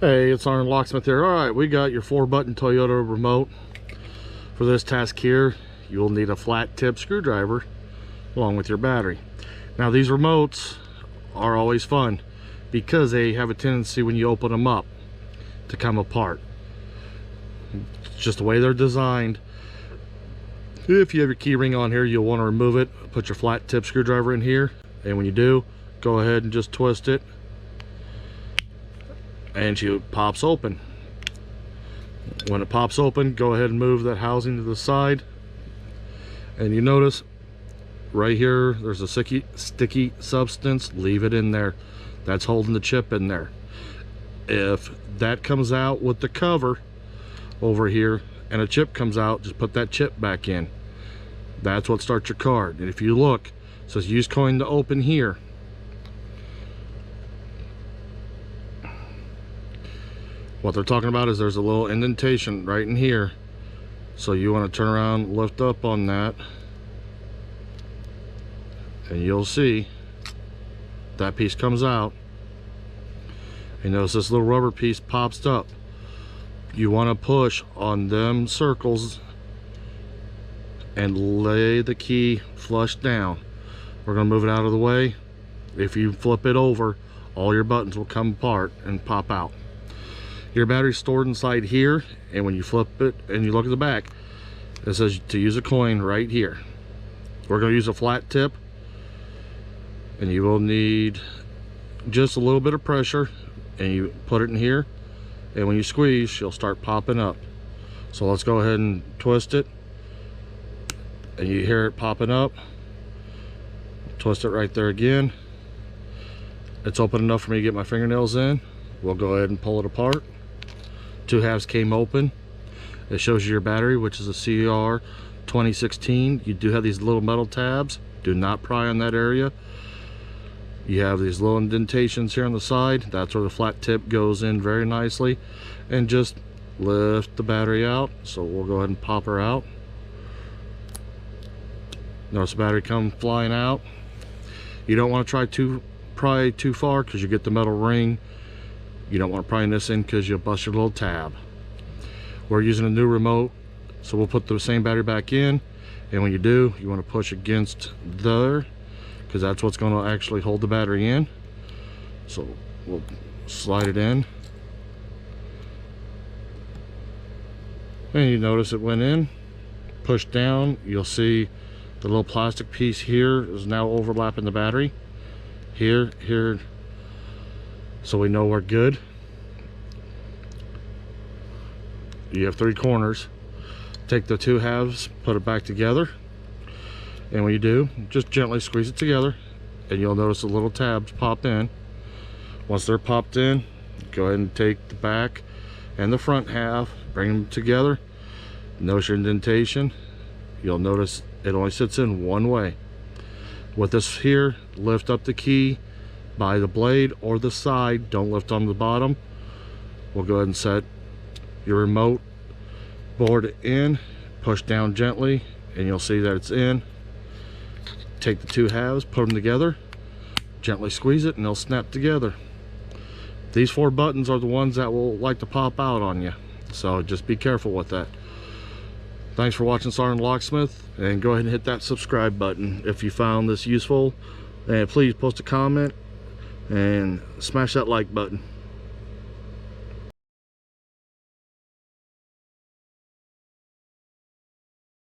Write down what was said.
Hey, it's SgtLocksmith here. Alright, we got your 4-button Toyota remote. For this task here, you'll need a flat tip screwdriver along with your battery. Now these remotes are always fun because they have a tendency when you open them up to come apart. It's just the way they're designed. If you have your key ring on here, you'll want to remove it. Put your flat tip screwdriver in here, and when you do, go ahead and just twist it, and she pops open. When it pops open, go ahead and move that housing to the side, and you notice right here there's a sticky substance. Leave it in there. That's holding the chip in there. If that comes out with the cover over here and a chip comes out, just put that chip back in. That's what starts your card. And if you look, it says use coin to open here. What they're talking about is there's a little indentation right in here, so you want to turn around, lift up on that, and you'll see that piece comes out. And notice this little rubber piece pops up. You want to push on them circles and lay the key flush down. We're going to move it out of the way. If you flip it over, all your buttons will come apart and pop out. Your battery's stored inside here, and when you flip it and you look at the back, it says to use a coin right here. We're going to use a flat tip, and you will need just a little bit of pressure, and you put it in here, and when you squeeze, she'll start popping up. So let's go ahead and twist it, and you hear it popping up. Twist it right there again. It's open enough for me to get my fingernails in. We'll go ahead and pull it apart. 2 halves came open. It shows you your battery, which is a CR 2016. You do have these little metal tabs. Do not pry on that area. You have these little indentations here on the side. That's where the flat tip goes in very nicely. And just lift the battery out. So we'll go ahead and pop her out. Notice the battery come flying out. You don't want to pry too far because you get the metal ring. You don't want to pry this in because you'll bust your little tab. We're using a new remote, so we'll put the same battery back in, and when you do, you want to push against there because that's what's going to actually hold the battery in. So we'll slide it in, and you notice it went in. Push down, you'll see the little plastic piece here is now overlapping the battery here, so we know we're good. You have 3 corners. Take the 2 halves, put it back together, and when you do, just gently squeeze it together, and you'll notice the little tabs pop in. Once they're popped in, go ahead and take the back and the front half, bring them together. Notice your indentation. You'll notice it only sits in one way. With this here, lift up the key by the blade or the side. Don't lift on the bottom. We'll go ahead and set your remote board in. Push down gently, and you'll see that it's in. Take the 2 halves, put them together, gently squeeze it, and they'll snap together. These 4 buttons are the ones that will like to pop out on you, so just be careful with that. Thanks for watching SgtLocksmith, and go ahead and hit that subscribe button if you found this useful, and please post a comment and smash that like button.